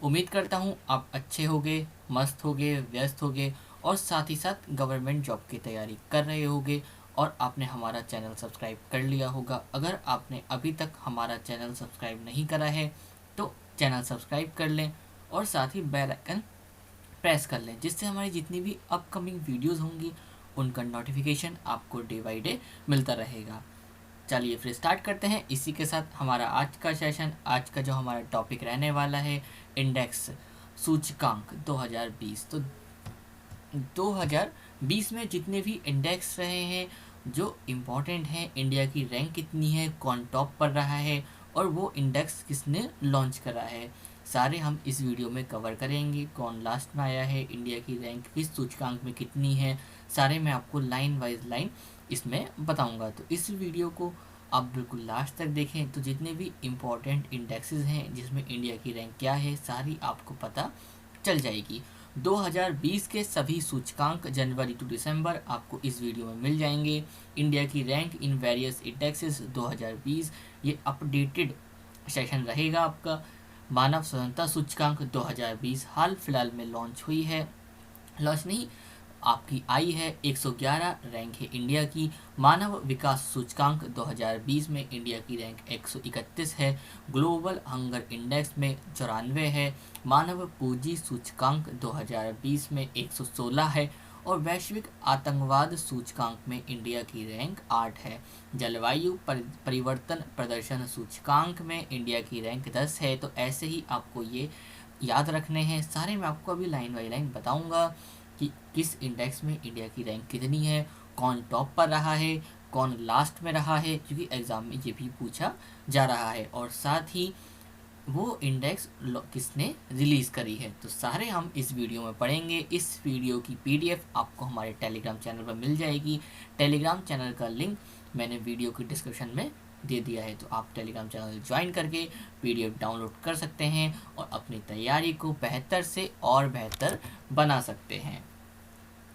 उम्मीद करता हूँ आप अच्छे होगे, मस्त होगे, व्यस्त होगे और साथ ही साथ गवर्नमेंट जॉब की तैयारी कर रहे होगे और आपने हमारा चैनल सब्सक्राइब कर लिया होगा। अगर आपने अभी तक हमारा चैनल सब्सक्राइब नहीं करा है तो चैनल सब्सक्राइब कर लें और साथ ही बेल आइकन प्रेस कर लें, जिससे हमारी जितनी भी अपकमिंग वीडियोस होंगी उनका नोटिफिकेशन आपको डे बाय डे मिलता रहेगा। चलिए फिर स्टार्ट करते हैं इसी के साथ हमारा आज का सेशन। आज का जो हमारा टॉपिक रहने वाला है इंडेक्स सूचकांक 2020। तो 2020 में जितने भी इंडेक्स रहे हैं जो इम्पोर्टेंट हैं, इंडिया की रैंक कितनी है, कौन टॉप पर रहा है और वो इंडेक्स किसने लॉन्च करा है, सारे हम इस वीडियो में कवर करेंगे। कौन लास्ट में आया है, इंडिया की रैंक किस सूचकांक में कितनी है, सारे मैं आपको लाइन वाइज लाइन इसमें बताऊंगा। तो इस वीडियो को आप बिल्कुल लास्ट तक देखें, तो जितने भी इम्पोर्टेंट इंडेक्सेस हैं जिसमें इंडिया की रैंक क्या है सारी आपको पता चल जाएगी। 2020 के सभी सूचकांक जनवरी टू दिसंबर आपको इस वीडियो में मिल जाएंगे। इंडिया की रैंक इन वेरियस इंडेक्सेस 2020, ये अपडेटेड सेशन रहेगा आपका। मानव स्वतंत्रता सूचकांक 2020 हाल फिलहाल में लॉन्च हुई है, लॉन्च नहीं आपकी आई है, 111 रैंक है इंडिया की। मानव विकास सूचकांक 2020 में इंडिया की रैंक 131 है। ग्लोबल हंगर इंडेक्स में 94 है। मानव पूंजी सूचकांक 2020 में 116 है और वैश्विक आतंकवाद सूचकांक में इंडिया की रैंक 8 है। जलवायु परिवर्तन प्रदर्शन सूचकांक में इंडिया की रैंक 10 है। तो ऐसे ही आपको ये याद रखने हैं सारे, मैं आपको अभी लाइन बाई लाइन बताऊंगा कि किस इंडेक्स में इंडिया की रैंक कितनी है, कौन टॉप पर रहा है, कौन लास्ट में रहा है, क्योंकि एग्ज़ाम में ये भी पूछा जा रहा है, और साथ ही वो इंडेक्स किसने रिलीज़ करी है। तो सारे हम इस वीडियो में पढ़ेंगे। इस वीडियो की पीडीएफ आपको हमारे टेलीग्राम चैनल पर मिल जाएगी। टेलीग्राम चैनल का लिंक मैंने वीडियो की डिस्क्रिप्शन में दे दिया है, तो आप टेलीग्राम चैनल ज्वाइन करके पीडीएफ डाउनलोड कर सकते हैं और अपनी तैयारी को बेहतर से और बेहतर बना सकते हैं।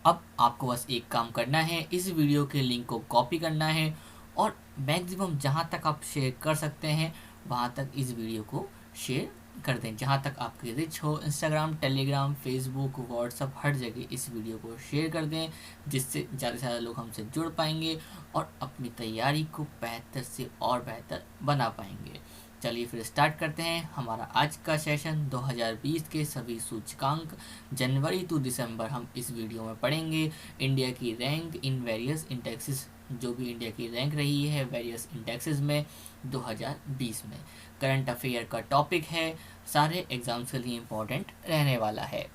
अब आपको बस एक काम करना है, इस वीडियो के लिंक को कॉपी करना है और मैक्सिमम जहाँ तक आप शेयर कर सकते हैं वहाँ तक इस वीडियो को शेयर कर दें। जहाँ तक आपकी रिच हो, इंस्टाग्राम, टेलीग्राम, फेसबुक, व्हाट्सअप, हर जगह इस वीडियो को शेयर कर दें, जिससे ज़्यादा से ज़्यादा लोग हमसे जुड़ पाएंगे और अपनी तैयारी को बेहतर से और बेहतर बना पाएंगे। चलिए फिर स्टार्ट करते हैं हमारा आज का सेशन। 2020 के सभी सूचकांक जनवरी टू दिसंबर हम इस वीडियो में पढ़ेंगे। इंडिया की रैंक इन वेरियस इंडेक्सेस, जो भी इंडिया की रैंक रही है वेरियस इंडेक्सेस में 2020 में। करंट अफेयर का टॉपिक है, सारे एग्जाम्स के लिए इम्पोर्टेंट रहने वाला है।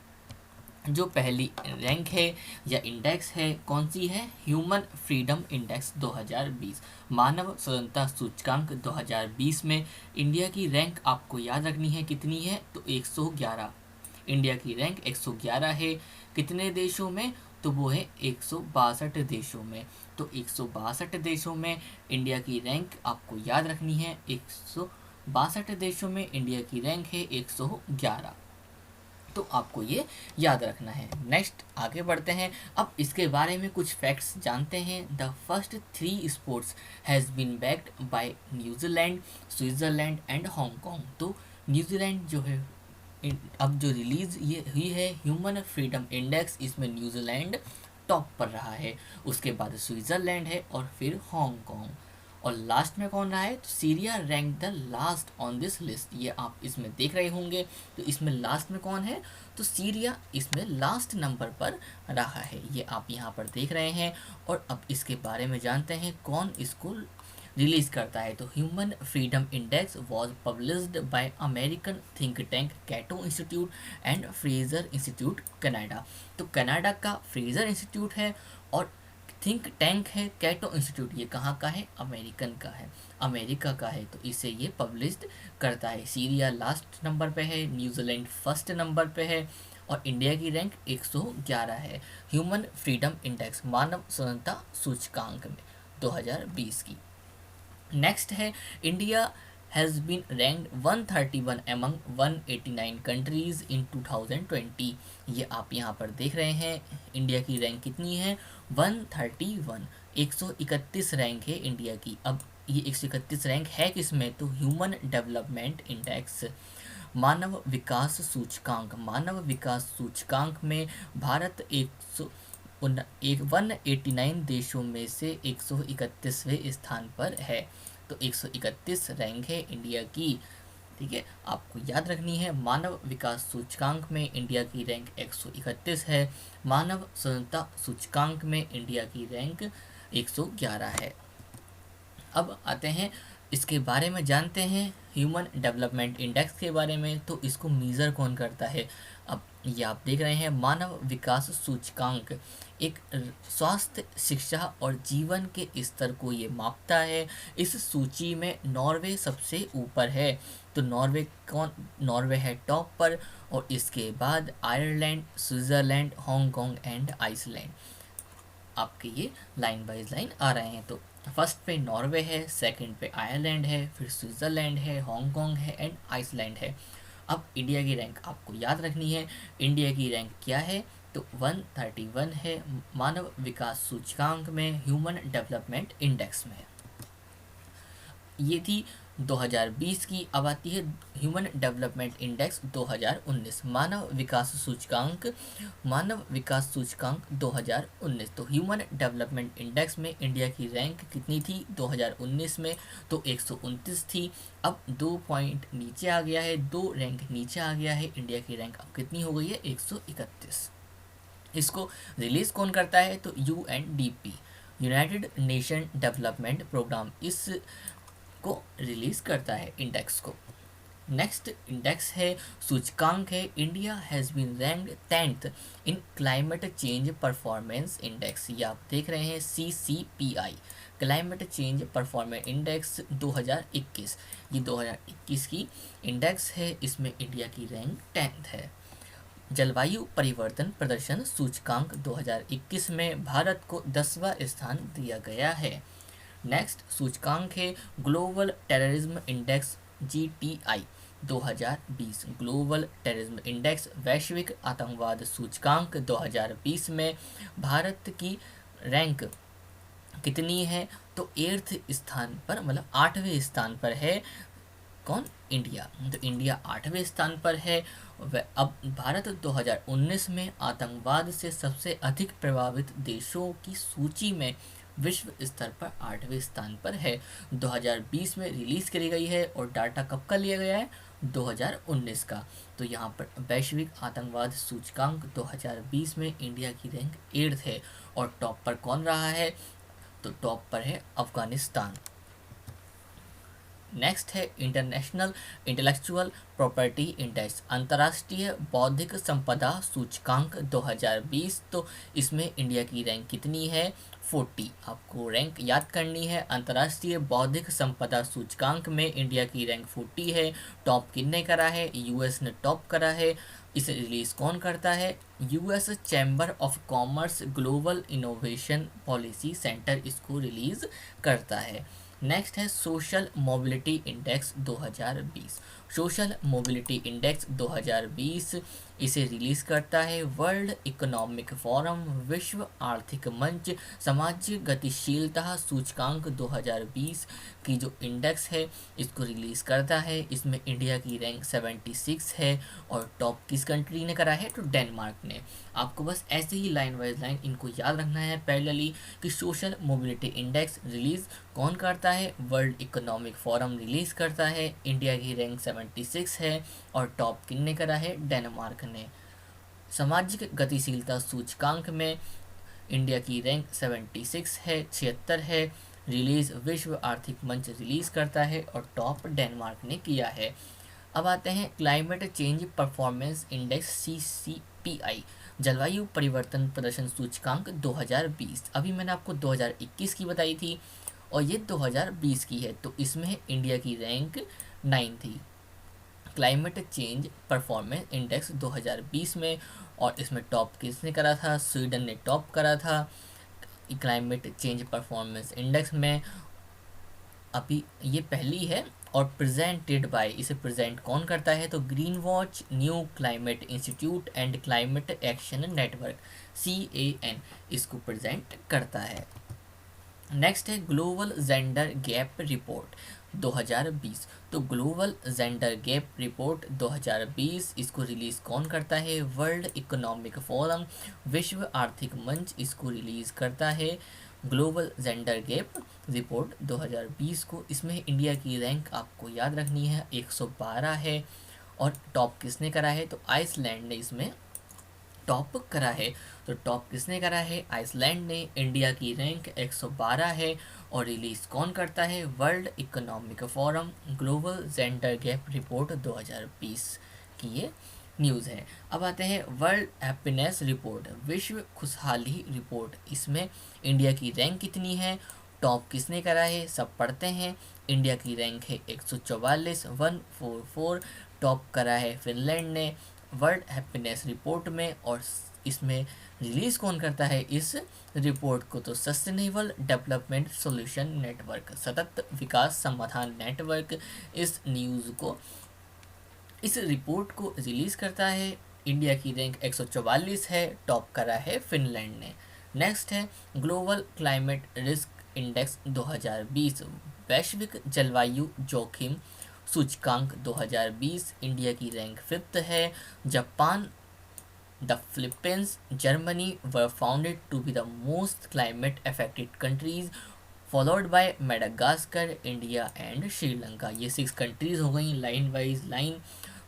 जो पहली रैंक है या इंडेक्स है कौन सी है, ह्यूमन फ्रीडम इंडेक्स 2020, मानव स्वतंत्रता सूचकांक 2020 में इंडिया की रैंक आपको याद रखनी है कितनी है, तो 111। इंडिया की रैंक 111 है। कितने देशों में, तो वो है 162 देशों में। तो 162 देशों में इंडिया की रैंक आपको याद रखनी है, 162 देशों में इंडिया की रैंक है 111। तो आपको ये याद रखना है। नेक्स्ट आगे बढ़ते हैं, अब इसके बारे में कुछ फैक्ट्स जानते हैं। The first 3 sports has been backed by New Zealand, Switzerland and Hong Kong. तो न्यूजीलैंड जो है अब जो रिलीज़ ये हुई है ह्यूमन फ्रीडम इंडेक्स, इसमें न्यूजीलैंड टॉप पर रहा है, उसके बाद स्विट्ज़रलैंड है और फिर हांगकांग, और लास्ट में कौन रहा है, तो Syria rank the last on this list. ये आप इसमें देख रहे होंगे, तो इसमें लास्ट में कौन है, तो सीरिया इसमें लास्ट नंबर पर रहा है, ये आप यहाँ पर देख रहे हैं। और अब इसके बारे में जानते हैं कौन इसको रिलीज करता है। तो human freedom index was published by American think tank Cato institute and Fraser institute Canada. तो कनाडा का फ्रेजर इंस्टीट्यूट है और थिंक टैंक है कैटो इंस्टीट्यूट, ये कहाँ का है, अमेरिकन का है, अमेरिका का है। तो इसे ये पब्लिश्ड करता है। सीरिया लास्ट नंबर पे है, न्यूजीलैंड फर्स्ट नंबर पे है और इंडिया की रैंक 111 है ह्यूमन फ्रीडम इंडेक्स मानव स्वतंत्रता सूचकांक में 2020 की। नेक्स्ट है, India has been ranked 131 among 189 countries in 2020। ये आप यहाँ पर देख रहे हैं, इंडिया की रैंक कितनी है, 131, 131 रैंक है इंडिया की। अब ये 131 रैंक है किस में, तो ह्यूमन डेवलपमेंट इंडेक्स मानव विकास सूचकांक, मानव विकास सूचकांक में भारत 189 देशों में से 131वें स्थान पर है। तो 131 रैंक है इंडिया की। ठीक है, आपको याद रखनी है, मानव विकास सूचकांक में इंडिया की रैंक 131 है। मानव स्वतंत्रता सूचकांक में इंडिया की रैंक 111 है। अब आते हैं इसके बारे में जानते हैं ह्यूमन डेवलपमेंट इंडेक्स के बारे में। तो इसको मेज़र कौन करता है? अब ये आप देख रहे हैं, मानव विकास सूचकांक एक स्वास्थ्य, शिक्षा और जीवन के स्तर को ये मापता है। इस सूची में नॉर्वे सबसे ऊपर है। तो नॉर्वे है टॉप पर, और इसके बाद Ireland, Switzerland, Hong Kong and Iceland. आपके ये लाइन बाइज लाइन आ रहे हैं। तो फर्स्ट पे नॉर्वे है, सेकंड पे आयरलैंड है, फिर स्विट्ज़रलैंड है, हांगकांग है एंड आइसलैंड है। अब इंडिया की रैंक आपको याद रखनी है। इंडिया की रैंक क्या है? तो 131 है मानव विकास सूचकांक में, ह्यूमन डेवलपमेंट इंडेक्स में। ये थी 2020 की। अब आती है ह्यूमन डेवलपमेंट इंडेक्स 2019, मानव विकास सूचकांक, मानव विकास सूचकांक 2019। तो ह्यूमन डेवलपमेंट इंडेक्स में इंडिया की रैंक कितनी थी 2019 में? तो 129 थी। अब 2 पॉइंट नीचे आ गया है, 2 रैंक नीचे आ गया है। इंडिया की रैंक अब कितनी हो गई है? 131। इसको रिलीज कौन करता है? तो UNDP, United Nation Development Programme, इस को रिलीज करता है इंडेक्स को। नेक्स्ट इंडेक्स है, सूचकांक है, India has been ranked 10th in climate change performance index. ये आप देख रहे हैं CCPI, climate change performance index 2021। ये 2021 की इंडेक्स है, इसमें इंडिया की रैंक 10th है। जलवायु परिवर्तन प्रदर्शन सूचकांक 2021 में भारत को 10वां स्थान दिया गया है। नेक्स्ट सूचकांक है global terrorism index GTI 2020, global terrorism index वैश्विक आतंकवाद सूचकांक 2020 में भारत की रैंक कितनी है? तो 8th स्थान पर, मतलब 8वें स्थान पर है। कौन? इंडिया। तो इंडिया 8वें स्थान पर है। अब भारत 2019 में आतंकवाद से सबसे अधिक प्रभावित देशों की सूची में विश्व स्तर पर 8वें स्थान पर है। 2020 में रिलीज करी गई है, और डाटा कब का लिया गया है? 2019 का। तो यहाँ पर वैश्विक आतंकवाद सूचकांक 2020 में इंडिया की रैंक 8th है। और टॉप पर कौन रहा है? तो टॉप पर है अफगानिस्तान। नेक्स्ट है इंटरनेशनल इंटेलेक्चुअल प्रॉपर्टी इंडेक्स, अंतर्राष्ट्रीय बौद्धिक संपदा सूचकांक 2020। तो इसमें इंडिया की रैंक कितनी है? 40। आपको रैंक याद करनी है। अंतर्राष्ट्रीय बौद्धिक संपदा सूचकांक में इंडिया की रैंक 40 है। टॉप किसने करा है? US ने टॉप करा है। इसे रिलीज कौन करता है? US chamber of commerce global innovation policy centre इसको रिलीज करता है। नेक्स्ट है social mobility index 2020, social mobility index 2020 इसे रिलीज करता है वर्ल्ड इकोनॉमिक फोरम, विश्व आर्थिक मंच, सामाजिक गतिशीलता सूचकांक 2020 की जो इंडेक्स है इसको रिलीज करता है। इसमें इंडिया की रैंक 76 है, और टॉप किस कंट्री ने करा है? तो डेनमार्क ने। आपको बस ऐसे ही लाइन वाइज लाइन इनको याद रखना है पैरेलली कि सोशल मोबिलिटी इंडेक्स रिलीज कौन करता है? वर्ल्ड इकोनॉमिक फोरम रिलीज करता है। इंडिया की रैंक 76 है, और टॉप किसने करा है? डेनमार्क ने। सामाजिक गतिशीलता सूचकांक में इंडिया की रैंक 76 है, 76 है। रिलीज विश्व आर्थिक मंच रिलीज करता है, और टॉप डेनमार्क ने किया है। अब आते हैं climate change performance index CCPI, जलवायु परिवर्तन प्रदर्शन सूचकांक 2020। अभी मैंने आपको 2021 की बताई थी, और ये 2020 की है। तो इसमें इंडिया की रैंक 9 थी क्लाइमेट चेंज परफॉर्मेंस इंडेक्स 2020 में। और इसमें टॉप किसने करा था? स्वीडन ने टॉप करा था क्लाइमेट चेंज परफॉर्मेंस इंडेक्स में। अभी ये पहली है, और प्रेजेंटेड बाय, इसे प्रेजेंट कौन करता है? तो green watch, new climate institute and climate action network CAN इसको प्रेजेंट करता है। नेक्स्ट है ग्लोबल जेंडर गैप रिपोर्ट, 2020। तो ग्लोबल जेंडर गैप रिपोर्ट 2020 इसको रिलीज कौन करता है? वर्ल्ड इकोनॉमिक फोरम, विश्व आर्थिक मंच इसको रिलीज करता है। ग्लोबल जेंडर गैप रिपोर्ट 2020 को। इसमें इंडिया की रैंक आपको याद रखनी है 112 है। और टॉप किसने करा है? तो आइसलैंड ने इसमें टॉप करा है। तो टॉप किसने करा है? आइसलैंड ने। इंडिया की रैंक 112 है और रिलीज कौन करता है? World economic forum. Global gender gap report 2020 की ये न्यूज़ है। अब आते हैं वर्ल्ड हैप्पीनेस रिपोर्ट, विश्व खुशहाली रिपोर्ट। इसमें इंडिया की रैंक कितनी है? टॉप किसने करा है? सब पढ़ते हैं। इंडिया की रैंक है 144, 144। टॉप करा है फिनलैंड ने वर्ल्ड हैप्पीनेस रिपोर्ट में। और इसमें रिलीज कौन करता है इस रिपोर्ट को? तो सस्टेनेबल डेवलपमेंट सॉल्यूशन नेटवर्क, सतत विकास समाधान नेटवर्क इस न्यूज़ को, इस रिपोर्ट को रिलीज करता है। इंडिया की रैंक 144 है, टॉप करा है फिनलैंड ने। नेक्स्ट है ग्लोबल क्लाइमेट रिस्क इंडेक्स 2020, वैश्विक जलवायु जोखिम सूचकांक 2020। इंडिया की रैंक 5th है। Japan, the Philippines, Germany were founded to be the most climate affected countries, followed by Madagascar, India and Sri Lanka. ये 6 कंट्रीज हो गई लाइन वाइज लाइन,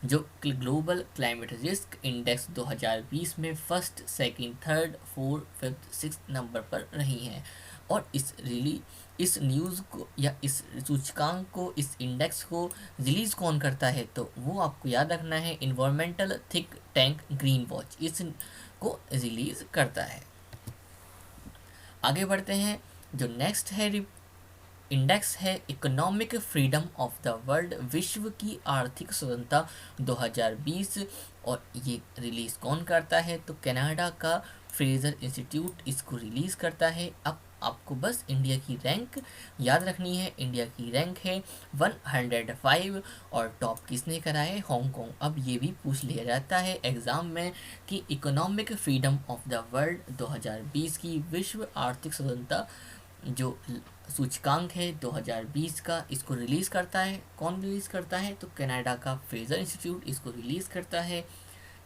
जो ग्लोबल क्लाइमेट रिस्क इंडेक्स 2020 में first, second, third, fourth, fifth, six number पर रही हैं। और इस न्यूज़ को या इस सूचकांक को, इस इंडेक्स को रिलीज़ कौन करता है? तो वो आपको याद रखना है, environmental think tank green watch इसको रिलीज़ करता है। आगे बढ़ते हैं। जो नेक्स्ट है इंडेक्स है economic freedom of the world, विश्व की आर्थिक स्वतंत्रता 2020। और ये रिलीज़ कौन करता है? तो कनाडा का फ्रेजर इंस्टीट्यूट इसको रिलीज़ करता है। अब आपको बस इंडिया की रैंक याद रखनी है। इंडिया की रैंक है 105 और टॉप किसने करा है? हांगकांग। अब ये भी पूछ लिया जाता है एग्ज़ाम में कि economic freedom of the world 2020 की विश्व आर्थिक स्वतंत्रता जो सूचकांक है 2020 का, इसको रिलीज़ करता है। कौन रिलीज़ करता है? तो कनाडा का फ्रेजर इंस्टीट्यूट इसको रिलीज़ करता है।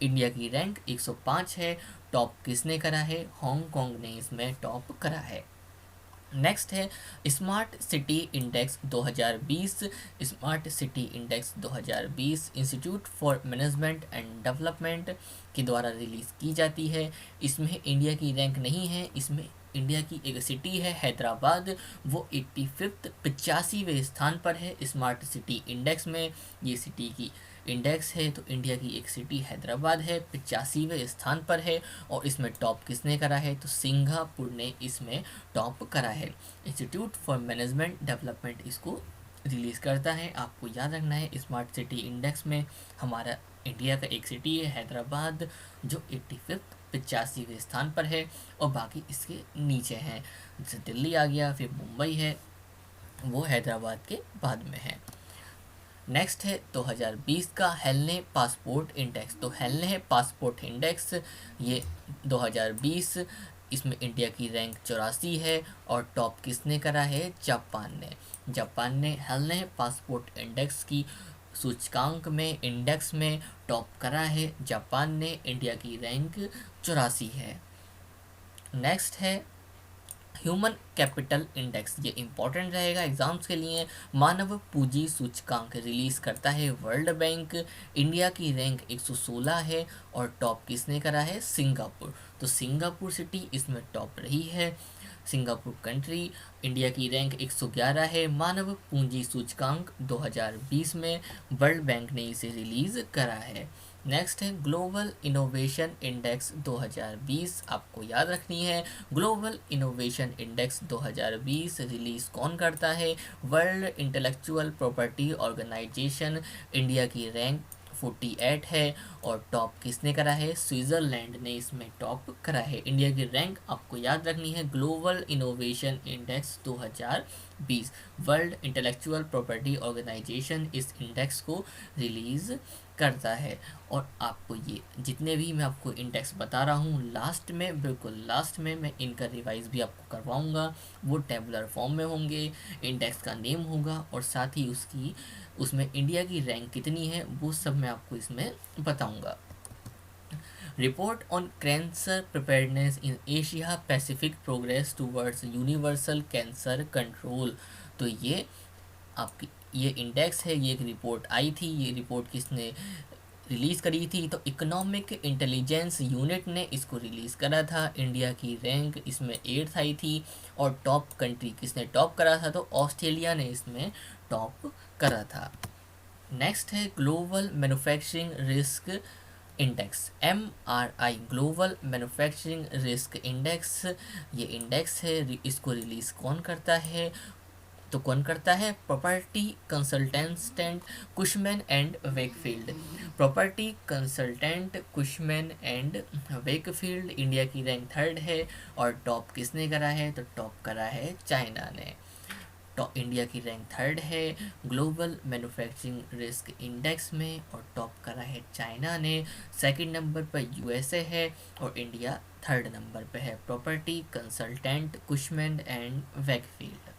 इंडिया की रैंक 105 है। टॉप किसने करा है? हांगकांग ने इसमें टॉप करा है। नेक्स्ट है smart city index 2020। Smart city index 2020 institute for management and development के द्वारा रिलीज़ की जाती है। इसमें इंडिया की रैंक नहीं है। इसमें इंडिया की एक सिटी है हैदराबाद, वो 85th 85वें स्थान पर है स्मार्ट सिटी इंडेक्स में। ये सिटी की इंडेक्स है। तो इंडिया की एक सिटी हैदराबाद है, 85वें स्थान पर है। और इसमें टॉप किसने करा है? तो सिंगापुर ने इसमें टॉप करा है। इंस्टीट्यूट फॉर मैनेजमेंट डेवलपमेंट इसको रिलीज़ करता है। आपको याद रखना है स्मार्ट सिटी इंडेक्स में हमारा इंडिया का एक सिटी है हैदराबाद, जो 85th 85वें स्थान पर है। और बाकी इसके नीचे हैं, जैसे दिल्ली आ गया, फिर मुंबई है, वो हैदराबाद के बाद में है। नेक्स्ट है 2020 का हेल्ने पासपोर्ट इंडेक्स। तो हेल्ने पासपोर्ट इंडेक्स ये 2020, इसमें इंडिया की रैंक 84 है। और टॉप किसने करा है? जापान ने। जापान ने हेल्ने पासपोर्ट इंडेक्स की सूचकांक में, इंडेक्स में टॉप करा है। जापान ने। इंडिया की रैंक 84 है। नेक्स्ट है ह्यूमन कैपिटल इंडेक्स, ये इंपॉर्टेंट रहेगा एग्जाम्स के लिए। मानव पूंजी सूचकांक रिलीज़ करता है वर्ल्ड बैंक। इंडिया की रैंक 116 है और टॉप किसने करा है? सिंगापुर। तो सिंगापुर सिटी इसमें टॉप रही है। Singapore country. इंडिया की रैंक 111 है मानव पूंजी सूचकांक 2020 में। वर्ल्ड बैंक ने इसे रिलीज़ करा है। नेक्स्ट है ग्लोबल इनोवेशन इंडेक्स 2020, आपको याद रखनी है। ग्लोबल इनोवेशन इंडेक्स 2020 रिलीज़ कौन करता है? World Intellectual Property Organization. India की रैंक 48 है और टॉप किसने करा है? स्विट्ज़रलैंड ने इसमें टॉप करा है। इंडिया की रैंक आपको याद रखनी है global innovation index 2020। World Intellectual Property Organization इस इंडेक्स को रिलीज़ करता है। और आपको ये जितने भी मैं आपको इंडेक्स बता रहा हूँ, लास्ट में, बिल्कुल लास्ट में मैं इनका रिवाइज भी आपको करवाऊँगा। वो टेबुलर फॉर्म में होंगे, इंडेक्स का नेम होगा और साथ ही उसमें इंडिया की रैंक कितनी है वो सब मैं आपको इसमें बताऊँगा। Report on cancer preparedness in Asia Pacific progress towards universal cancer control. तो ये आपकी ये इंडेक्स है, ये एक रिपोर्ट आई थी। ये रिपोर्ट किसने रिलीज़ करी थी? तो इकोनॉमिक इंटेलिजेंस यूनिट ने इसको रिलीज़ करा था। इंडिया की रैंक इसमें 8th आई थी। और टॉप कंट्री किसने टॉप करा था? तो ऑस्ट्रेलिया ने इसमें टॉप करा था। नेक्स्ट है global manufacturing risk index, MRI, global manufacturing risk index. ये इंडेक्स है, इसको रिलीज़ कौन करता है? तो कौन करता है? Property consultant Cushman and Wakefield. Property consultant Cushman and Wakefield. India की रैंक 3rd है। और टॉप किसने करा है? तो टॉप करा है चाइना ने। तो इंडिया की रैंक 3rd है ग्लोबल मैन्युफैक्चरिंग रिस्क इंडेक्स में और टॉप करा है चाइना ने। 2nd नंबर पर USA है और इंडिया 3rd नंबर पे है। Property consultant Cushman and Wakefield,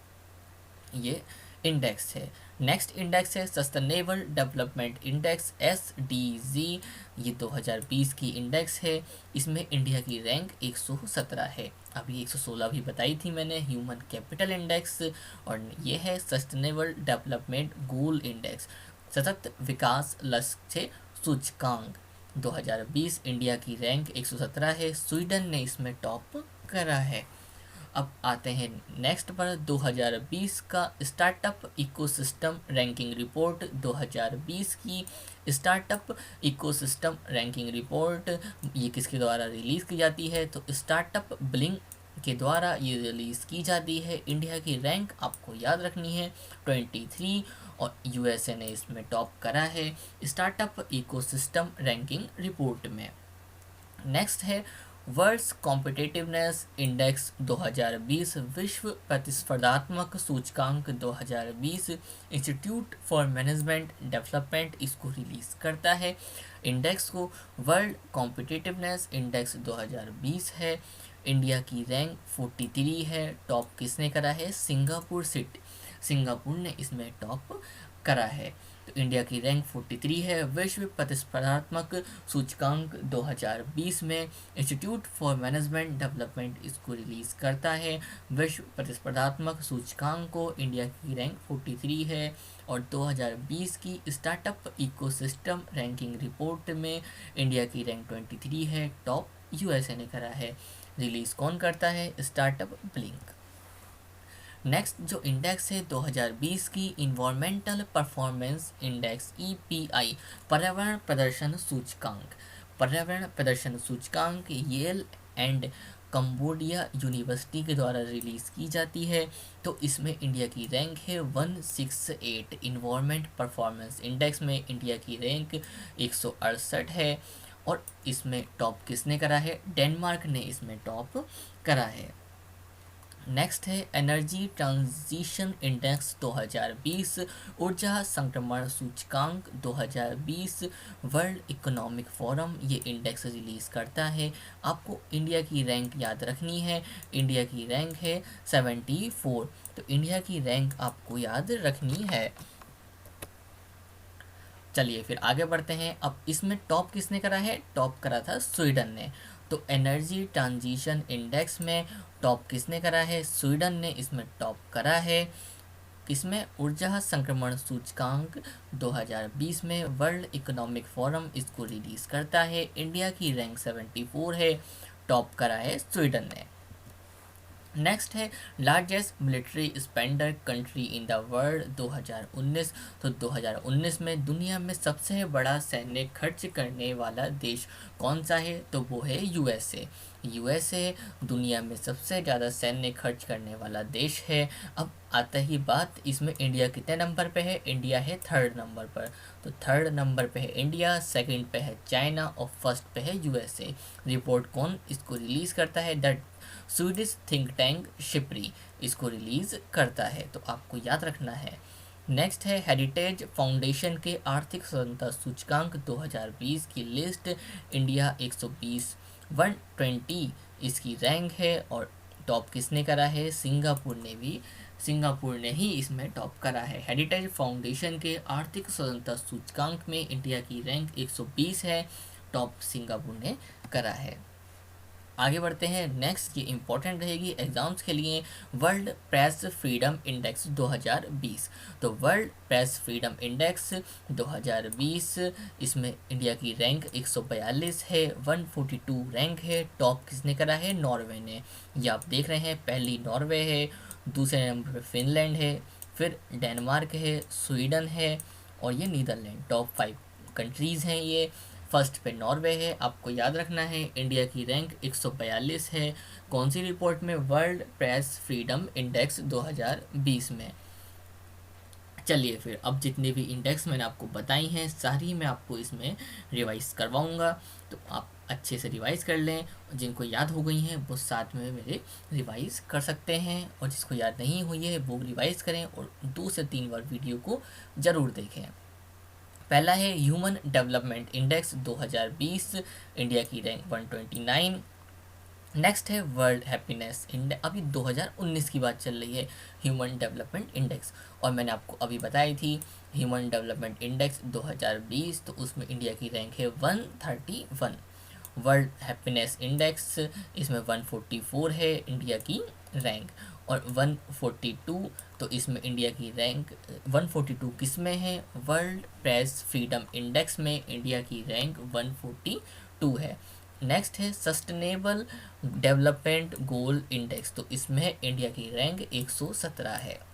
ये इंडेक्स है। नेक्स्ट इंडेक्स है सस्टेनेबल डेवलपमेंट इंडेक्स, SDG। ये 2020 की इंडेक्स है। इसमें इंडिया की रैंक 117 है। अभी 116 भी बताई थी मैंने। ह्यूमन कैपिटल इंडेक्स और ये है सस्टेनेबल डेवलपमेंट गोल इंडेक्स, सतत विकास लक्ष्य सूचकांक। 2020 इंडिया की रैंक 117 है। स्वीडन ने इसमें टॉप करा है। अब आते हैं नेक्स्ट पर 2020 का स्टार्टअप इकोसिस्टम रैंकिंग रिपोर्ट। 2020 की स्टार्टअप इकोसिस्टम रैंकिंग रिपोर्ट ये किसके द्वारा रिलीज़ की जाती है? तो स्टार्टअप ब्लिंक के द्वारा ये रिलीज़ की जाती है। इंडिया की रैंक आपको याद रखनी है 23 और USA ने इसमें टॉप करा है स्टार्टअप इकोसिस्टम रैंकिंग रिपोर्ट में। नेक्स्ट है वर्ल्ड्स कॉम्पिटिटिवनेस इंडेक्स 2020, विश्व प्रतिस्पर्धात्मक सूचकांक 2020। इंस्टीट्यूट फॉर मैनेजमेंट डेवलपमेंट इसको रिलीज़ करता है इंडेक्स को। वर्ल्ड कॉम्पिटिटिवनेस इंडेक्स 2020 है। इंडिया की रैंक 43 है। टॉप किसने करा है? सिंगापुर ने इसमें टॉप करा है। तो इंडिया की रैंक 43 है। विश्व प्रतिस्पर्धात्मक सूचकांक 2020 में इंस्टीट्यूट फॉर मैनेजमेंट डेवलपमेंट इसको रिलीज़ करता है। विश्व प्रतिस्पर्धात्मक सूचकांक को इंडिया की रैंक 43 है। और 2020 की स्टार्टअप इकोसिस्टम रैंकिंग रिपोर्ट में इंडिया की रैंक 23 है। टॉप USA ने करा है। रिलीज़ कौन करता है? Startup blink. नेक्स्ट जो इंडेक्स है 2020 की इन्वायरमेंटल परफॉर्मेंस इंडेक्स, EPI, पर्यावरण प्रदर्शन सूचकांक। पर्यावरण प्रदर्शन सूचकांक येल एंड कंबोडिया यूनिवर्सिटी के द्वारा रिलीज़ की जाती है। तो इसमें इंडिया की रैंक है 168। इन्वायरमेंट परफॉर्मेंस इंडेक्स में इंडिया की रैंक 168 है। और इसमें टॉप किसने करा है? डेनमार्क ने इसमें टॉप करा है। नेक्स्ट है एनर्जी ट्रांजिशन इंडेक्स 2020, ऊर्जा संक्रमण सूचकांक 2020। वर्ल्ड इकोनॉमिक फोरम ये इंडेक्स रिलीज़ करता है। आपको इंडिया की रैंक याद रखनी है। इंडिया की रैंक है 74। तो इंडिया की रैंक आपको याद रखनी है। चलिए फिर आगे बढ़ते हैं। अब इसमें टॉप किसने करा है? टॉप करा था स्वीडन ने। तो एनर्जी ट्रांजिशन इंडेक्स में टॉप किसने करा है? स्वीडन ने इसमें टॉप करा है। इसमें ऊर्जा संक्रमण सूचकांक 2020 में वर्ल्ड इकोनॉमिक फोरम इसको रिलीज़ करता है। इंडिया की रैंक 74 है। टॉप करा है स्वीडन ने। नेक्स्ट है largest military spender country in the world 2019। तो 2019 में दुनिया में सबसे बड़ा सैन्य खर्च करने वाला देश कौन सा है? तो वो है USA दुनिया में सबसे ज़्यादा सैन्य खर्च करने वाला देश है। अब आता ही बात इसमें इंडिया कितने नंबर पे है? इंडिया है 3rd नंबर पर। तो 3rd नंबर पे है इंडिया, 2nd पे है चाइना और 1st पे है USA। रिपोर्ट कौन इसको रिलीज़ करता है? द स्वीडिश थिंक टैंक शिप्री इसको रिलीज़ करता है। तो आपको याद रखना है नेक्स्ट है हेरिटेज फाउंडेशन के आर्थिक स्वतंत्रता सूचकांक 2020 की लिस्ट। इंडिया 120 120 इसकी रैंक है और टॉप किसने करा है? सिंगापुर ने ही इसमें टॉप करा है। हेरिटेज फाउंडेशन के आर्थिक स्वतंत्रता सूचकांक में इंडिया की रैंक 120 है, टॉप सिंगापुर ने करा है। आगे बढ़ते हैं। नेक्स्ट ये इंपॉर्टेंट रहेगी एग्जाम्स के लिए, वर्ल्ड प्रेस फ्रीडम इंडेक्स 2020। तो वर्ल्ड प्रेस फ्रीडम इंडेक्स 2020 इसमें इंडिया की रैंक 142 है, 142 रैंक है। टॉप किसने करा है? नॉर्वे ने। ये आप देख रहे हैं, पहली नॉर्वे है, दूसरे नंबर पर फिनलैंड है, फिर डेनमार्क है, स्वीडन है और ये नीदरलैंड। टॉप 5 कंट्रीज़ हैं ये। फर्स्ट पे नॉर्वे है, आपको याद रखना है। इंडिया की रैंक 142 है, कौन सी रिपोर्ट में? वर्ल्ड प्रेस फ्रीडम इंडेक्स 2020 में। चलिए फिर, अब जितने भी इंडेक्स मैंने आपको बताई हैं सारी मैं आपको इसमें रिवाइज करवाऊंगा, तो आप अच्छे से रिवाइज कर लें। जिनको याद हो गई हैं वो साथ में मेरे रिवाइज कर सकते हैं, और जिसको याद नहीं हुई है वो रिवाइज करें और 2 से 3 बार वीडियो को ज़रूर देखें। पहला है ह्यूमन डेवलपमेंट इंडेक्स 2020, इंडिया की रैंक 129। नेक्स्ट है वर्ल्ड हैप्पीनेस इंडेक्स, अभी 2019 की बात चल रही है, ह्यूमन डेवलपमेंट इंडेक्स, और मैंने आपको अभी बताई थी ह्यूमन डेवलपमेंट इंडेक्स 2020, तो उसमें इंडिया की रैंक है 131। वर्ल्ड हैप्पीनेस इंडेक्स इसमें 144 है इंडिया की रैंक, और 142 तो इसमें इंडिया की रैंक 142 किस में है? वर्ल्ड प्रेस फ्रीडम इंडेक्स में इंडिया की रैंक 142 है। नेक्स्ट है सस्टेनेबल डेवलपमेंट गोल इंडेक्स, तो इसमें इंडिया की रैंक 117 है।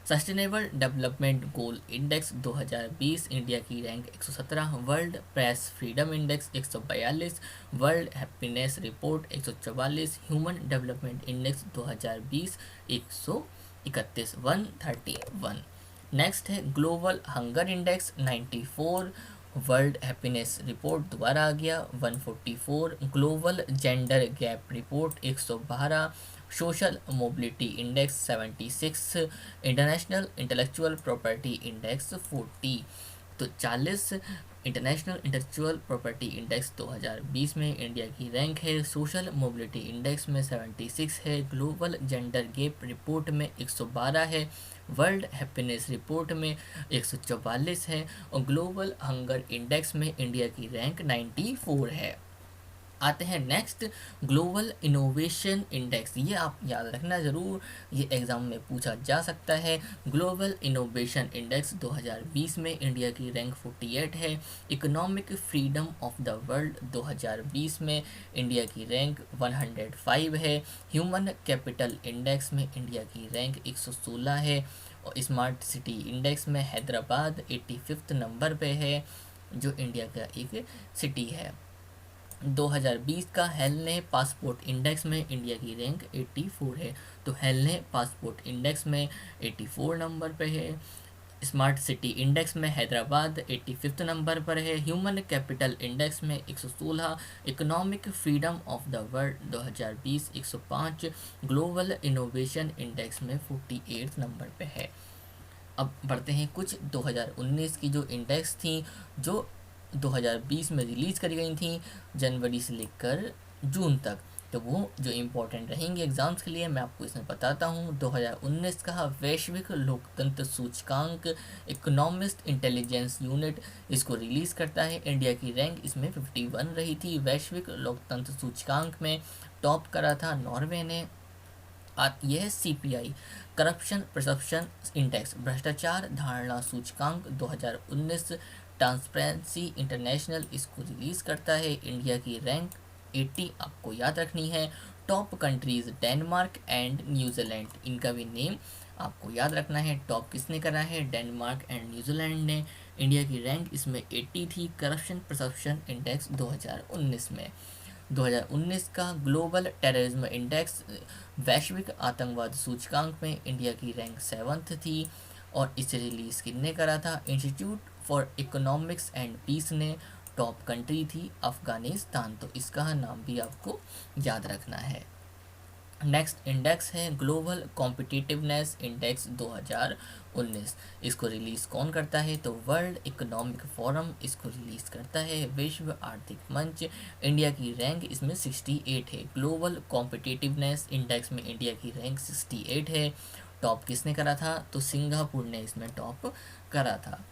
Sustainable development goal index 2020 India की rank 117, world press freedom index 142, world happiness report 144, human development index 2020 131 131। Next है global hunger index 94, world happiness report दोबारा आ गया 144, global gender gap report 112, social mobility index 76, international intellectual property index 40। तो 40 international intellectual property index 2020 में India की rank है। Social mobility index में 76 है, ग्लोबल जेंडर गैप रिपोर्ट में 112 है, वर्ल्ड हैप्पीनेस रिपोर्ट में 144 है, और ग्लोबल हंगर इंडेक्स में इंडिया की रैंक 94 है। आते हैं नेक्स्ट ग्लोबल इनोवेशन इंडेक्स, ये आप याद रखना ज़रूर, ये एग्ज़ाम में पूछा जा सकता है। ग्लोबल इनोवेशन इंडेक्स 2020 में इंडिया की रैंक 48 है। Economic freedom of the world 2020 में इंडिया की रैंक 105 है। ह्यूमन कैपिटल इंडेक्स में इंडिया की रैंक 116 है, और स्मार्ट सिटी इंडेक्स में हैदराबाद 85 नंबर पे है, जो इंडिया का एक सिटी है। 2020 का हेल्ने पासपोर्ट इंडेक्स में इंडिया की रैंक 84 है, तो हेल्ने पासपोर्ट इंडेक्स में 84 नंबर पे है। स्मार्ट सिटी इंडेक्स में हैदराबाद 85 नंबर पर है। ह्यूमन कैपिटल इंडेक्स में 116, economic freedom of the world 2020 105, global innovation index में 48 नंबर पे है। अब बढ़ते हैं कुछ 2019 की जो इंडेक्स थी, जो 2020 में रिलीज़ करी गई थी जनवरी से लेकर जून तक, तो वो जो इम्पोर्टेंट रहेंगे एग्ज़ाम्स के लिए मैं आपको इसमें बताता हूँ। 2019 का वैश्विक लोकतंत्र सूचकांक इकोनॉमिस्ट इंटेलिजेंस यूनिट इसको रिलीज़ करता है। इंडिया की रैंक इसमें 51 रही थी। वैश्विक लोकतंत्र सूचकांक में टॉप करा था नॉर्वे ने। यह है CPI करप्शन परसेप्शन इंडेक्स, भ्रष्टाचार धारणा सूचकांक 2019, ट्रांसपेरेंसी इंटरनेशनल इसको रिलीज़ करता है। इंडिया की रैंक 80 आपको याद रखनी है। Top countries Denmark and New Zealand, इनका भी नेम आपको याद रखना है। टॉप किसने करा है? डेनमार्क एंड न्यूजीलैंड ने। इंडिया की रैंक इसमें 80 थी। करप्शन परसेप्शन इंडेक्स 2019 में। 2019 का ग्लोबल टेररिज्म इंडेक्स वैश्विक आतंकवाद सूचकांक में इंडिया की रैंक 7th थी, और इसे रिलीज़ किसने करा था? Institute for Economics and Peace ने। टॉप कंट्री थी अफ़गानिस्तान, तो इसका नाम भी आपको याद रखना है। नेक्स्ट इंडेक्स है ग्लोबल कॉम्पिटिटिवनेस इंडेक्स 2019। इसको रिलीज़ कौन करता है? तो वर्ल्ड इकोनॉमिक फोरम इसको रिलीज़ करता है। विश्व आर्थिक मंच। इंडिया की रैंक इसमें 68 है। ग्लोबल कॉम्पिटिटिवनेस इंडेक्स में इंडिया की रैंक 68 है। टॉप किसने करा था? तो सिंगापुर ने इसमें टॉप करा था।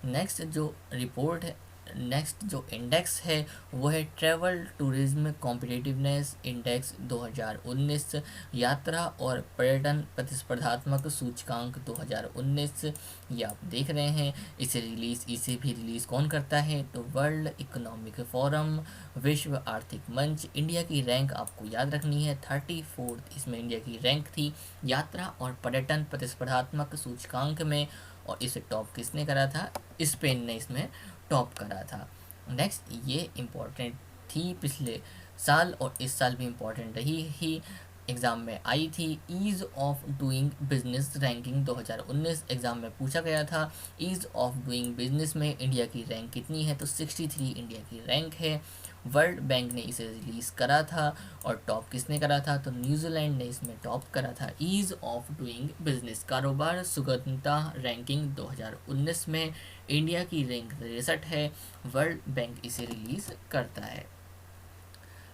नेक्स्ट जो रिपोर्ट है, नेक्स्ट जो इंडेक्स है वो है ट्रैवल टूरिज्म कॉम्पिटिटिवनेस इंडेक्स 2019। यात्रा और पर्यटन प्रतिस्पर्धात्मक सूचकांक 2019। ये आप देख रहे हैं। इसे भी रिलीज़ कौन करता है? तो वर्ल्ड इकोनॉमिक फोरम, विश्व आर्थिक मंच। इंडिया की रैंक आपको याद रखनी है 34th इसमें इंडिया की रैंक थी यात्रा और पर्यटन प्रतिस्पर्धात्मक सूचकांक में। और इसे टॉप किसने करा था? स्पेन ने इसमें टॉप करा था। नेक्स्ट ये इम्पोर्टेंट थी पिछले साल और इस साल भी इम्पोर्टेंट रही ही, एग्ज़ाम में आई थी। Ease of doing business ranking 2019 exam में पूछा गया था। ईज़ ऑफ डूइंग बिजनेस में इंडिया की रैंक कितनी है? तो 63 इंडिया की रैंक है। वर्ल्ड बैंक ने इसे रिलीज़ करा था और टॉप किसने करा था? तो न्यूजीलैंड ने इसमें टॉप करा था। ईज़ ऑफ डूइंग बिजनेस कारोबार सुगमता रैंकिंग 2019 में इंडिया की रैंक 63 है। वर्ल्ड बैंक इसे रिलीज़ करता है।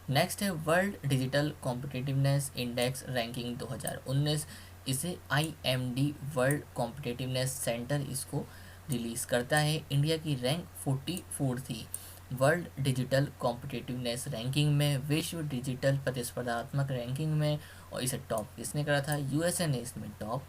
नेक्स्ट है world digital competitiveness index ranking 2019। इसे IMD वर्ल्ड कॉम्पिटिटिवनेस सेंटर इसको रिलीज़ करता है। इंडिया की रैंक 44 थी वर्ल्ड डिजिटल कॉम्पिटिटिवनेस रैंकिंग में, विश्व डिजिटल प्रतिस्पर्धात्मक रैंकिंग में। और इसे टॉप किसने करा था? USA ने इसमें टॉप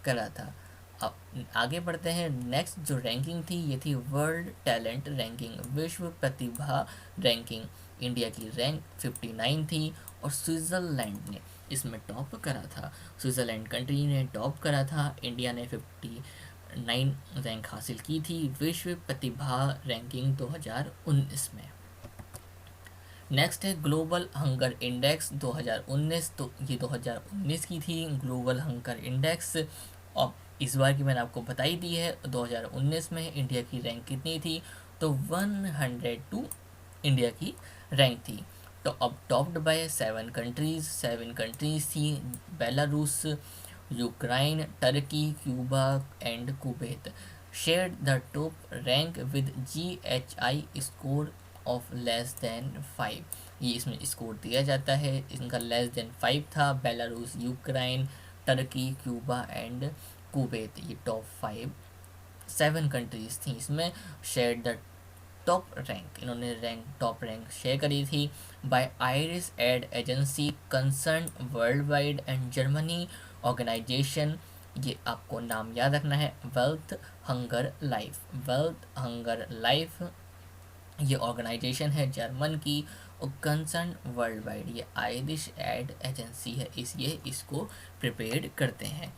करा था। अब आगे बढ़ते हैं। नेक्स्ट जो रैंकिंग थी ये थी वर्ल्ड टैलेंट रैंकिंग, विश्व प्रतिभा रैंकिंग। इंडिया की रैंक 59 थी और स्विट्ज़रलैंड ने इसमें टॉप करा था। स्विट्ज़रलैंड कंट्री ने टॉप करा था। इंडिया ने 59 रैंक हासिल की थी विश्व प्रतिभा रैंकिंग 2019 में। नेक्स्ट है ग्लोबल हंगर इंडेक्स 2019। तो ये 2019 की थी ग्लोबल हंगर इंडेक्स। और इस बार की मैंने आपको बताई दी है। 2019 में इंडिया की रैंक कितनी थी? तो 102 इंडिया की रैंक थी। तो अब टॉप्ड बाय 7 कंट्रीज थी। Belarus, Ukraine, Turkey, Cuba and Kuwait shared the top rank with GHI score of less than 5। ये इसमें स्कोर दिया जाता है, इनका लेस देन 5 था। Belarus, Ukraine, Turkey, Cuba and Kuwait ये टॉप 7 कंट्रीज थी। इसमें शेयर द टॉप रैंक, इन्होंने टॉप रैंक शेयर करी थी by Irish aid agency Concern Worldwide and Germany organisation. ये आपको नाम याद रखना है, वेल्थ हंगर लाइफ ये ऑर्गेनाइजेशन है जर्मन की। और कंसर्न वर्ल्ड वाइड ये आयरिश एड एजेंसी है, इसलिए इसको प्रिपेयर करते हैं।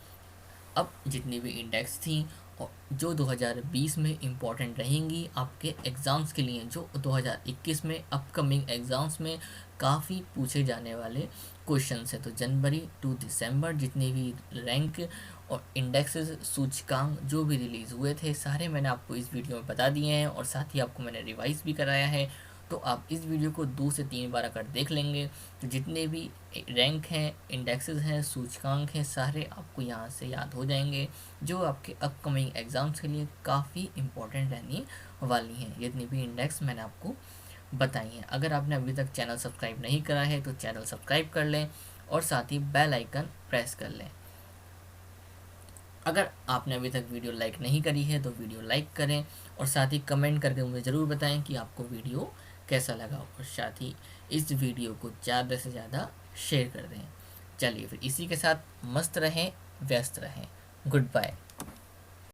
अब जितनी भी इंडेक्स थी और जो 2020 में इम्पॉर्टेंट रहेंगी आपके एग्ज़ाम्स के लिए, जो 2021 में अपकमिंग एग्ज़ाम्स में काफ़ी पूछे जाने वाले क्वेश्चन है। तो जनवरी टू दिसंबर जितने भी रैंक और इंडेक्सेस सूचकांक जो भी रिलीज़ हुए थे सारे मैंने आपको इस वीडियो में बता दिए हैं और साथ ही आपको मैंने रिवाइज़ भी कराया है। तो आप इस वीडियो को 2 से 3 बार अगर देख लेंगे तो जितने भी रैंक हैं, इंडेक्सेस हैं, सूचकांक हैं, सारे आपको यहाँ से याद हो जाएंगे, जो आपके अपकमिंग एग्ज़ाम्स के लिए काफ़ी इम्पोर्टेंट रहने वाली हैं। जितनी भी इंडेक्स मैंने आपको बताई हैं। अगर आपने अभी तक चैनल सब्सक्राइब नहीं करा है तो चैनल सब्सक्राइब कर लें और साथ ही बेल आइकन प्रेस कर लें। अगर आपने अभी तक वीडियो लाइक नहीं करी है तो वीडियो लाइक करें और साथ ही कमेंट करके मुझे ज़रूर बताएं कि आपको वीडियो कैसा लगा और साथ ही इस वीडियो को ज़्यादा से ज़्यादा शेयर कर दें। चलिए फिर इसी के साथ मस्त रहें, व्यस्त रहें। Good bye.